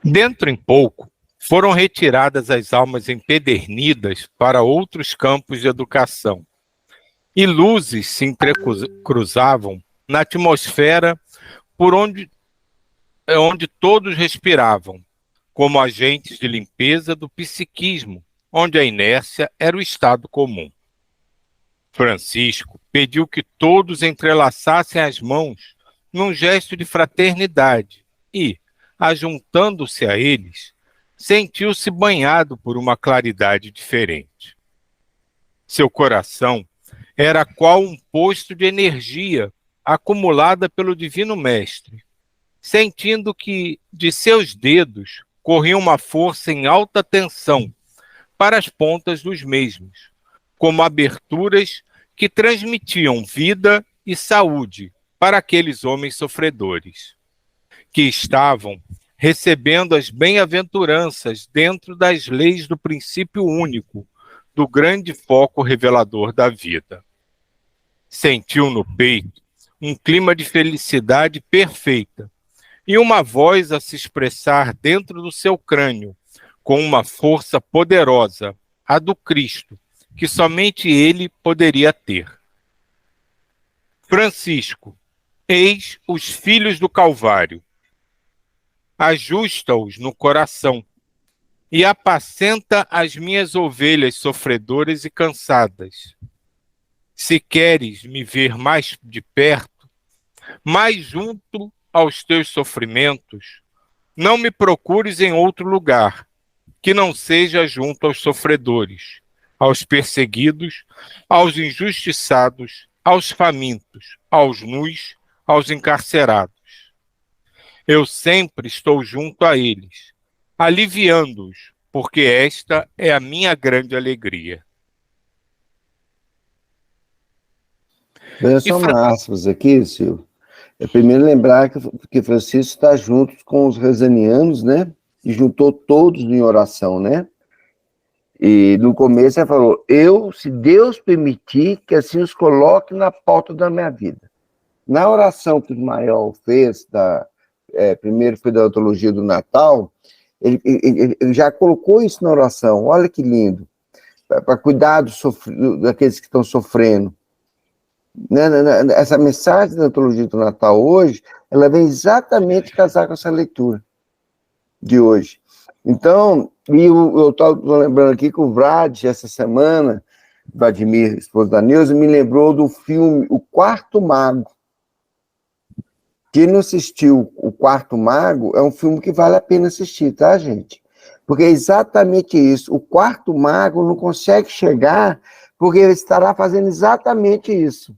Dentro em pouco, foram retiradas as almas empedernidas para outros campos de educação, e luzes se entrecruzavam na atmosfera por onde todos respiravam, como agentes de limpeza do psiquismo, onde a inércia era o estado comum. Francisco pediu que todos entrelaçassem as mãos num gesto de fraternidade e, ajuntando-se a eles, sentiu-se banhado por uma claridade diferente. Seu coração era qual um posto de energia acumulada pelo Divino Mestre, sentindo que de seus dedos corria uma força em alta tensão para as pontas dos mesmos, como aberturas que transmitiam vida e saúde para aqueles homens sofredores, que estavam recebendo as bem-aventuranças dentro das leis do princípio único, do grande foco revelador da vida. Sentiu no peito um clima de felicidade perfeita e uma voz a se expressar dentro do seu crânio, com uma força poderosa, a do Cristo, que somente ele poderia ter. Francisco, eis os filhos do Calvário. Ajusta-os no coração e apacenta as minhas ovelhas sofredoras e cansadas. Se queres me ver mais de perto, mais junto aos teus sofrimentos, não me procures em outro lugar, que não seja junto aos sofredores, aos perseguidos, aos injustiçados, aos famintos, aos nus, aos encarcerados. Eu sempre estou junto a eles, aliviando-os, porque esta é a minha grande alegria. São aspas aqui, Silvio. É primeiro lembrar que Francisco está junto com os rezanianos, né? E juntou todos em oração, né? E no começo ele falou, se Deus permitir, que assim os coloque na pauta da minha vida. Na oração que o Ismael fez, primeiro foi da antologia do Natal, ele já colocou isso na oração, olha que lindo, para cuidar daqueles que estão sofrendo. Essa mensagem da antologia do Natal hoje, ela vem exatamente casar com essa leitura de hoje. Então, eu estou lembrando aqui que o Vlad, essa semana, Vladimir, esposo da Neuza, me lembrou do filme O Quarto Mago. Quem não assistiu O Quarto Mago, é um filme que vale a pena assistir, tá, gente? Porque é exatamente isso. O Quarto Mago não consegue chegar porque ele estará fazendo exatamente isso.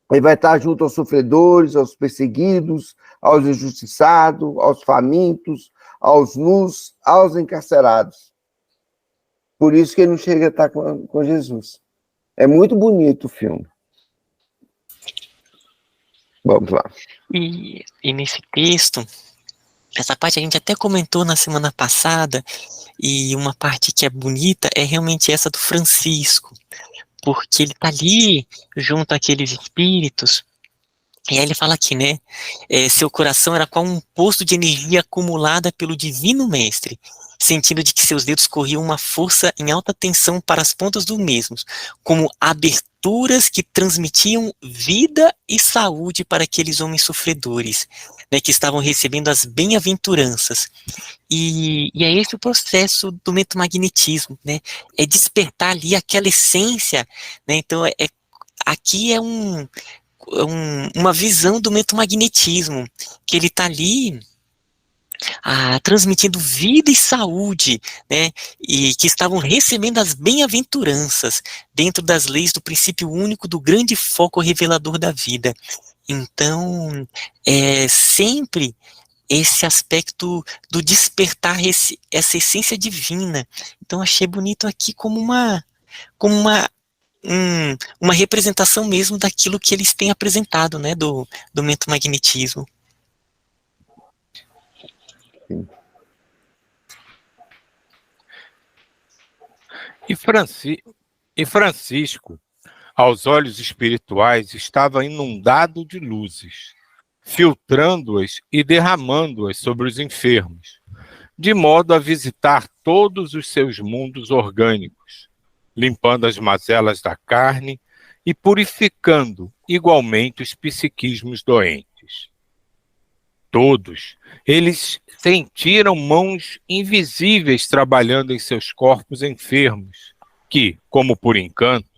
Ele vai estar junto aos sofredores, aos perseguidos, aos injustiçados, aos famintos, aos nus, aos encarcerados. Por isso que ele não chega a estar com Jesus. É muito bonito o filme. Vamos lá. E nesse texto, essa parte a gente até comentou na semana passada, e uma parte que é bonita é realmente essa do Francisco, porque ele está ali junto àqueles espíritos, e aí ele fala aqui, né, seu coração era qual um posto de energia acumulada pelo Divino Mestre, sentindo de que seus dedos corriam uma força em alta tensão para as pontas dos mesmos, como aberturas que transmitiam vida e saúde para aqueles homens sofredores, né, que estavam recebendo as bem-aventuranças. E é esse o processo do mentomagnetismo, né, é despertar ali aquela essência, né, então aqui é uma visão do mentomagnetismo, que ele está ali transmitindo vida e saúde, né, e que estavam recebendo as bem-aventuranças dentro das leis do princípio único do grande foco revelador da vida. Então, sempre esse aspecto do despertar essa essência divina. Então, achei bonito aqui como uma representação mesmo daquilo que eles têm apresentado, né, do mentomagnetismo. E Francisco, aos olhos espirituais, estava inundado de luzes, filtrando-as e derramando-as sobre os enfermos, de modo a visitar todos os seus mundos orgânicos, limpando as mazelas da carne e purificando igualmente os psiquismos doentes. Todos eles sentiram mãos invisíveis trabalhando em seus corpos enfermos, que, como por encanto,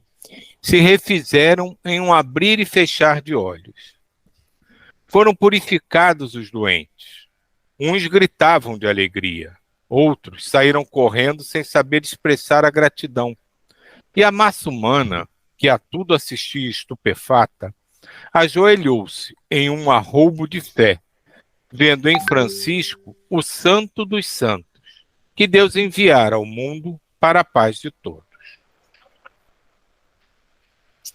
se refizeram em um abrir e fechar de olhos. Foram purificados os doentes. Uns gritavam de alegria, outros saíram correndo sem saber expressar a gratidão. E a massa humana, que a tudo assistia estupefata, ajoelhou-se em um arroubo de fé, vendo em Francisco o santo dos santos, que Deus enviara ao mundo para a paz de todos.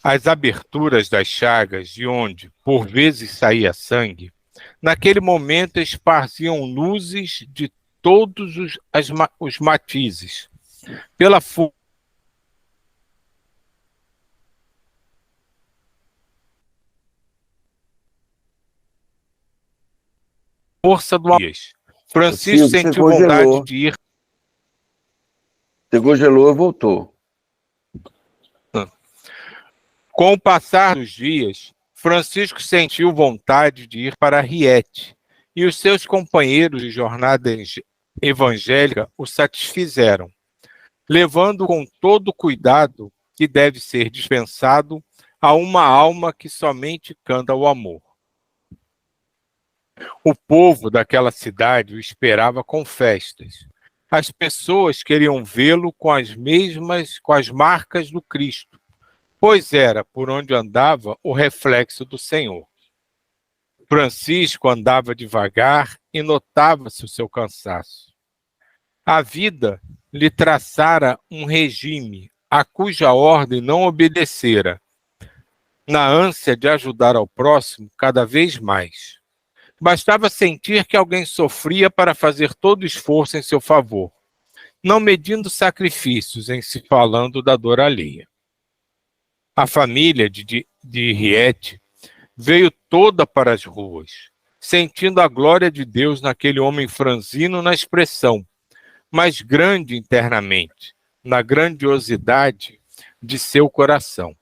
As aberturas das chagas, de onde, por vezes, saía sangue, naquele momento esparziam luzes de todos os matizes, pela força do Dias. Francisco sentiu vontade de ir. Você congelou e voltou. Com o passar dos dias, Francisco sentiu vontade de ir para Riete, e os seus companheiros de jornada evangélica o satisfizeram, levando com todo o cuidado que deve ser dispensado a uma alma que somente canta o amor. O povo daquela cidade o esperava com festas. As pessoas queriam vê-lo com as marcas do Cristo, pois era, por onde andava, o reflexo do Senhor. Francisco andava devagar e notava-se o seu cansaço. A vida lhe traçara um regime a cuja ordem não obedecera, na ânsia de ajudar ao próximo cada vez mais. Bastava sentir que alguém sofria para fazer todo esforço em seu favor, não medindo sacrifícios em se falando da dor alheia. A família de Riete veio toda para as ruas, sentindo a glória de Deus naquele homem franzino na expressão, mas grande internamente, na grandiosidade de seu coração.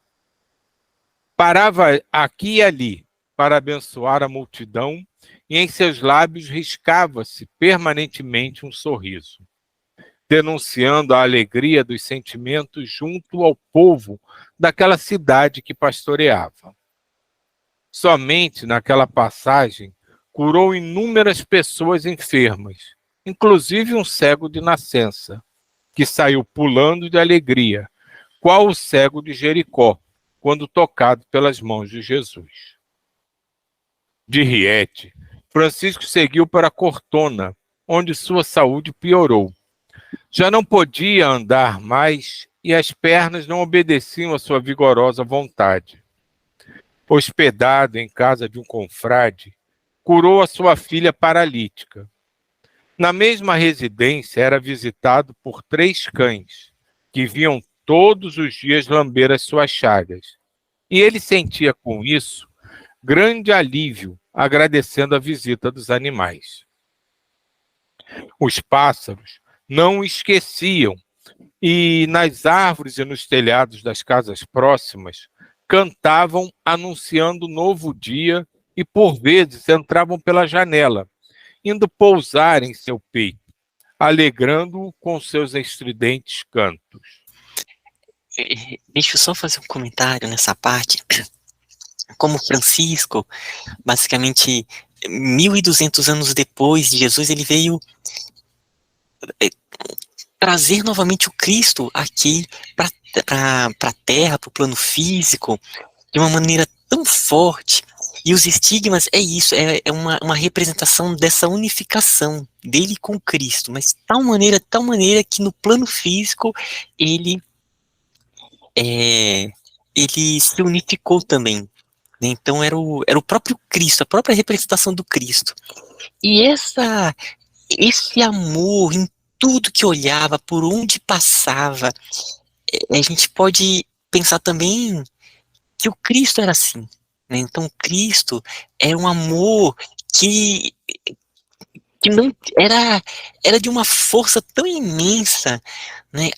Parava aqui e ali para abençoar a multidão e em seus lábios riscava-se permanentemente um sorriso, denunciando a alegria dos sentimentos junto ao povo daquela cidade que pastoreava. Somente naquela passagem curou inúmeras pessoas enfermas, inclusive um cego de nascença, que saiu pulando de alegria, qual o cego de Jericó, quando tocado pelas mãos de Jesus. De Riete, Francisco seguiu para Cortona, onde sua saúde piorou. Já não podia andar mais e as pernas não obedeciam à sua vigorosa vontade. Hospedado em casa de um confrade, curou a sua filha paralítica. Na mesma residência era visitado por 3 cães, que vinham todos os dias lamber as suas chagas. E ele sentia com isso grande alívio, agradecendo a visita dos animais. Os pássaros não o esqueciam, e nas árvores e nos telhados das casas próximas cantavam anunciando o novo dia e por vezes entravam pela janela, indo pousar em seu peito, alegrando-o com seus estridentes cantos. Deixa eu só fazer um comentário nessa parte. Como Francisco, basicamente 1.200 anos depois de Jesus, ele veio trazer novamente o Cristo aqui para a Terra, para o plano físico, de uma maneira tão forte. E os estigmas é isso, é uma representação dessa unificação dele com Cristo, mas tal maneira que no plano físico ele se unificou também. Né? Então era o próprio Cristo, a própria representação do Cristo. E esse amor em tudo que olhava, por onde passava, a gente pode pensar também que o Cristo era assim. Né? Então Cristo é um amor que que não era de uma força tão imensa, né?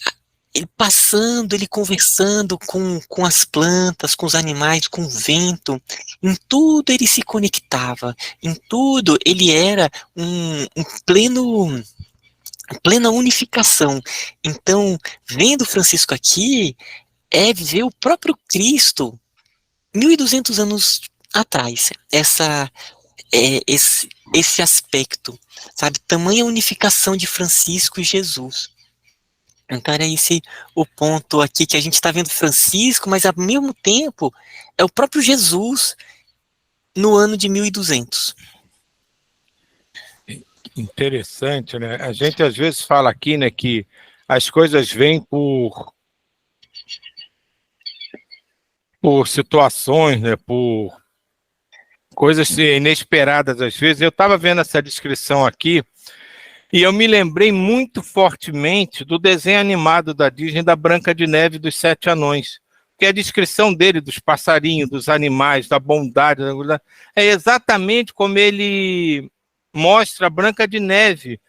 Ele passando, ele conversando com as plantas, com os animais, com o vento, em tudo ele se conectava, em tudo ele era um plena unificação. Então, vendo Francisco aqui, é ver o próprio Cristo 1200 anos atrás, esse aspecto, sabe? Tamanha unificação de Francisco e Jesus. Então era esse o ponto aqui que a gente está vendo Francisco, mas ao mesmo tempo é o próprio Jesus no ano de 1200. Interessante, né? A gente às vezes fala aqui, né, que as coisas vêm por situações, né, por coisas inesperadas às vezes. Eu estava vendo essa descrição aqui e eu me lembrei muito fortemente do desenho animado da Disney da Branca de Neve e dos Sete Anões, que a descrição dele, dos passarinhos, dos animais, da bondade, é exatamente como ele mostra a Branca de Neve,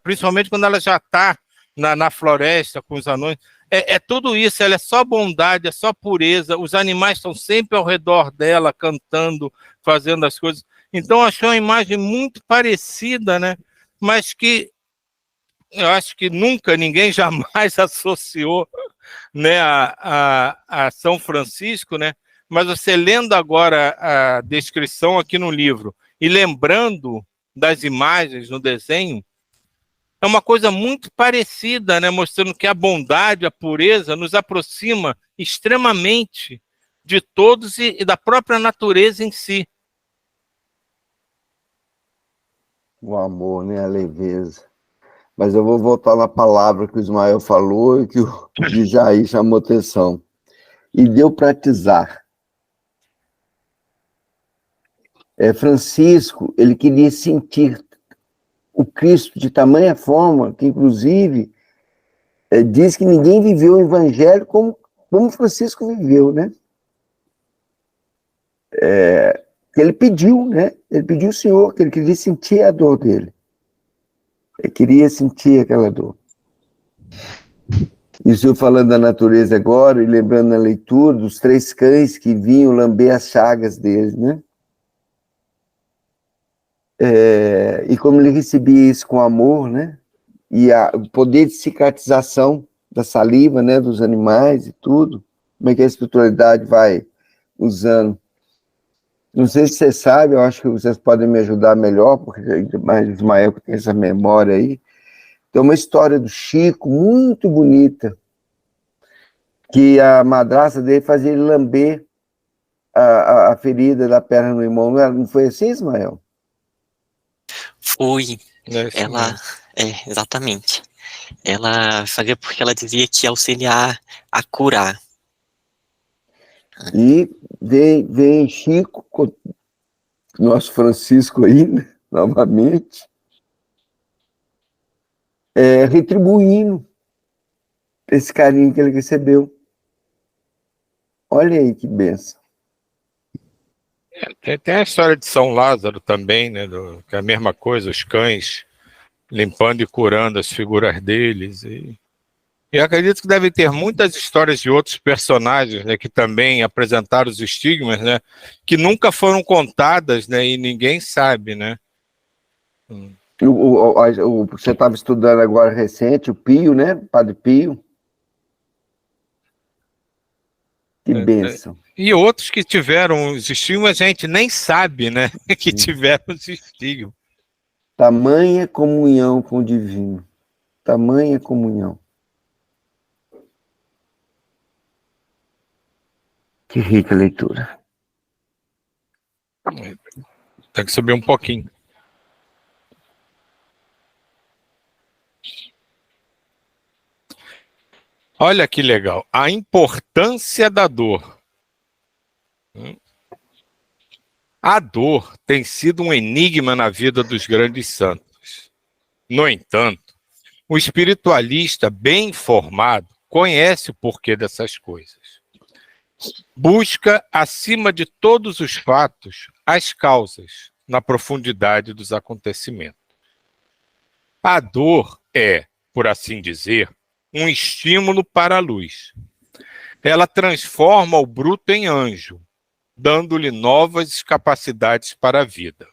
principalmente quando ela já está na floresta com os anões. É tudo isso, ela é só bondade, é só pureza, os animais estão sempre ao redor dela, cantando, fazendo as coisas. Então, achei uma imagem muito parecida, né? Mas que eu acho que nunca ninguém jamais associou, né, a São Francisco, né? Mas você lendo agora a descrição aqui no livro e lembrando das imagens no desenho, é uma coisa muito parecida, né? Mostrando que a bondade, a pureza nos aproxima extremamente de todos e da própria natureza em si. O amor, né? A leveza. Mas eu vou voltar na palavra que o Ismael falou e que o Jair chamou atenção. E deu pratizar. Francisco, ele queria sentir o Cristo de tamanha forma que, inclusive, diz que ninguém viveu o Evangelho como Francisco viveu, né? Ele pediu, né? Ele pediu ao Senhor, que ele queria sentir a dor dele. Ele queria sentir aquela dor. E o senhor falando da natureza agora, e lembrando na leitura dos 3 cães que vinham lamber as chagas deles, né? E como ele recebia isso com amor, né? E o poder de cicatrização da saliva, né? Dos animais e tudo. Como é que a espiritualidade vai usando. Não sei se você sabe, eu acho que vocês podem me ajudar melhor, porque mais Ismael que tem essa memória aí. Tem uma história do Chico, muito bonita, que a madrasta dele fazia ele lamber a ferida da perna no irmão. Não foi assim, Ismael? Foi. Ela, exatamente. Ela fazia porque ela dizia que ia auxiliar a curar. E vem Chico, nosso Francisco aí, né, novamente, retribuindo esse carinho que ele recebeu. Olha aí que bênção. Tem a história de São Lázaro também, né? Que é a mesma coisa, os cães limpando e curando as figuras deles. E acredito que deve ter muitas histórias de outros personagens, né, que também apresentaram os estigmas, né, que nunca foram contadas, né, e ninguém sabe, né. Você estava estudando agora recente, o Pio, né? Padre Pio. Que bênção. E outros que tiveram os estigmas, a gente nem sabe, né, que tiveram os estigmas. Tamanha comunhão com o divino. Tamanha comunhão. Que rica leitura. Tem que subir um pouquinho. Olha que legal. A importância da dor. A dor tem sido um enigma na vida dos grandes santos. No entanto, o espiritualista bem informado conhece o porquê dessas coisas. Busca, acima de todos os fatos, as causas na profundidade dos acontecimentos. A dor é, por assim dizer, um estímulo para a luz. Ela transforma o bruto em anjo, dando-lhe novas capacidades para a vida.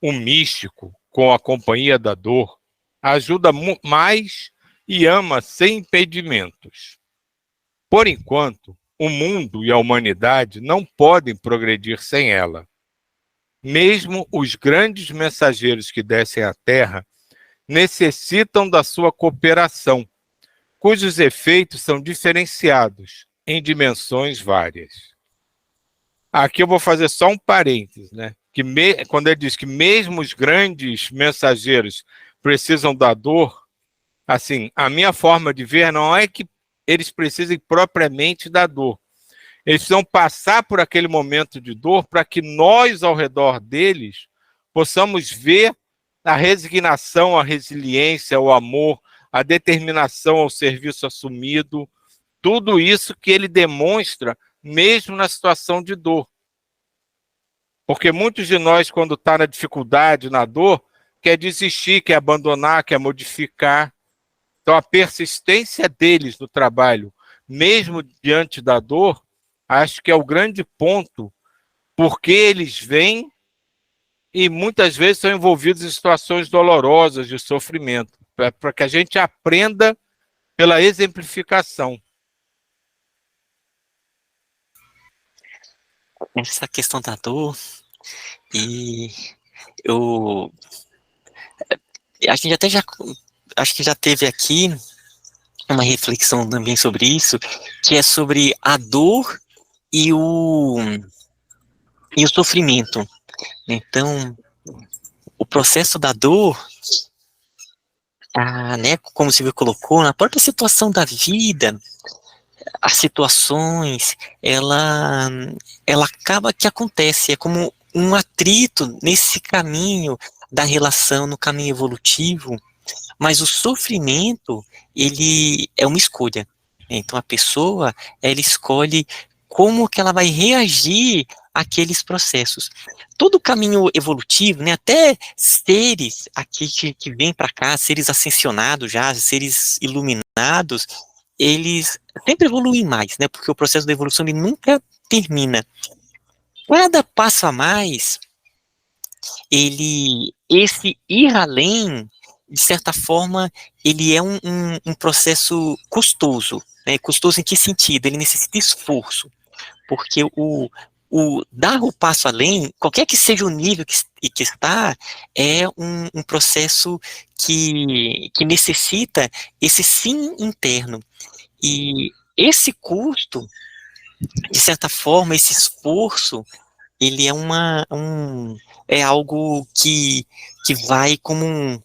O místico, com a companhia da dor, ajuda mais e ama sem impedimentos. Por enquanto, o mundo e a humanidade não podem progredir sem ela. Mesmo os grandes mensageiros que descem à Terra necessitam da sua cooperação, cujos efeitos são diferenciados em dimensões várias. Aqui eu vou fazer só um parênteses, né? Quando ele diz que mesmo os grandes mensageiros precisam da dor, assim, a minha forma de ver não é que eles precisem propriamente da dor. Eles precisam passar por aquele momento de dor para que nós, ao redor deles, possamos ver a resignação, a resiliência, o amor, a determinação ao serviço assumido, tudo isso que ele demonstra mesmo na situação de dor. Porque muitos de nós, quando está na dificuldade, na dor, quer desistir, quer abandonar, quer modificar. Então, a persistência deles no trabalho, mesmo diante da dor, acho que é o grande ponto, porque eles vêm e muitas vezes são envolvidos em situações dolorosas de sofrimento, para que a gente aprenda pela exemplificação. Essa questão da dor, e eu a gente até já acho que já teve aqui uma reflexão também sobre isso, que é sobre a dor e o sofrimento. Então, o processo da dor, né, como o Silvio colocou, na própria situação da vida, as situações, ela acaba que acontece, é como um atrito nesse caminho da relação, no caminho evolutivo, mas o sofrimento, ele é uma escolha. Então a pessoa, ela escolhe como que ela vai reagir àqueles processos. Todo o caminho evolutivo, né, até seres aqui que vêm para cá, seres ascensionados já, seres iluminados, eles sempre evoluem mais, né, porque o processo da evolução ele nunca termina. Cada passo a mais, esse ir além, de certa forma, ele é um processo custoso, né? Custoso em que sentido? Ele necessita esforço, porque o dar o passo além, qualquer que seja o nível que está, é um processo que necessita esse sim interno. E esse custo, de certa forma, esse esforço, ele é é algo que vai como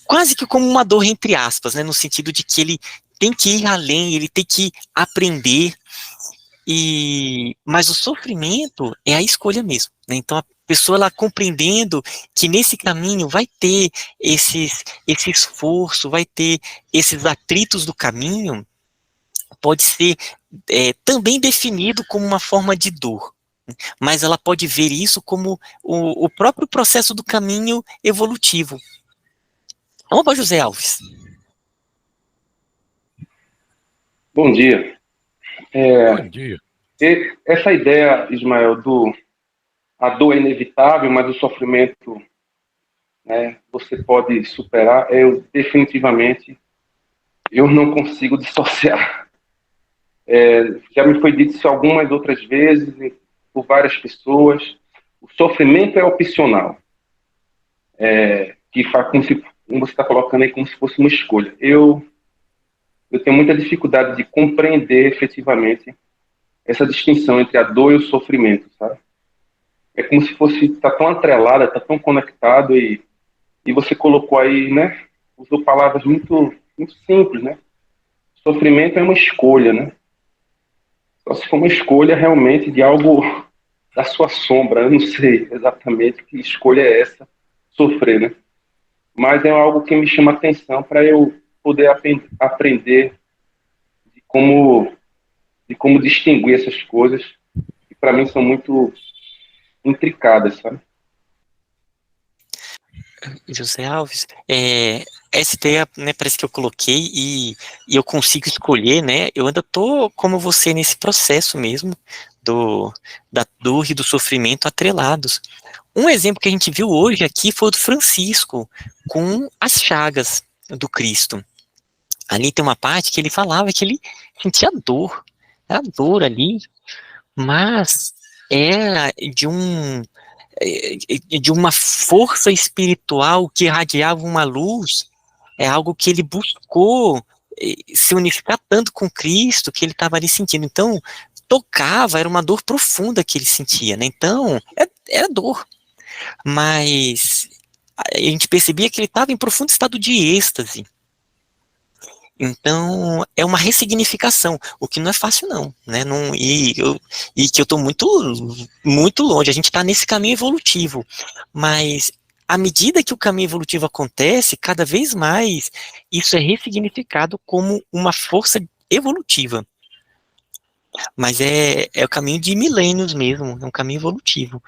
quase que como uma dor entre aspas, né, no sentido de que ele tem que ir além, ele tem que aprender, mas o sofrimento é a escolha mesmo, né? Então a pessoa, ela compreendendo que nesse caminho vai ter esse esforço, vai ter esses atritos do caminho, pode ser também definido como uma forma de dor, mas ela pode ver isso como o próprio processo do caminho evolutivo. Vamos para José Alves. Bom dia. Bom dia. Essa ideia, Ismael, a dor é inevitável, mas o sofrimento, né, você pode superar, definitivamente eu não consigo dissociar. Já me foi dito isso algumas outras vezes, por várias pessoas, o sofrimento é opcional, que faz como você está colocando aí, como se fosse uma escolha. Eu tenho muita dificuldade de compreender efetivamente essa distinção entre a dor e o sofrimento, sabe? É como se fosse, tá tão atrelada, tá tão conectado, e você colocou aí, né, usou palavras muito, muito simples, né? Sofrimento é uma escolha, né? Só se for uma escolha realmente de algo da sua sombra, eu não sei exatamente que escolha é essa, sofrer, né? Mas é algo que me chama atenção para eu poder aprender de como distinguir essas coisas, que para mim são muito intricadas, sabe? José Alves, essa ideia, né, parece que eu coloquei e eu consigo escolher, né, eu ainda tô como você nesse processo mesmo, da dor e do sofrimento atrelados. Um exemplo que a gente viu hoje aqui foi o do Francisco, com as chagas do Cristo. Ali tem uma parte que ele falava que ele sentia dor, era dor ali, mas era de uma força espiritual que irradiava uma luz, é algo que ele buscou se unificar tanto com Cristo que ele estava ali sentindo. Então, tocava, era uma dor profunda que ele sentia, né? Então, era dor, mas a gente percebia que ele estava em profundo estado de êxtase. Então, é uma ressignificação, o que não é fácil não, né, e que eu estou muito, muito longe, a gente está nesse caminho evolutivo, mas à medida que o caminho evolutivo acontece, cada vez mais isso é ressignificado como uma força evolutiva, mas é o caminho de milênios mesmo, é um caminho evolutivo,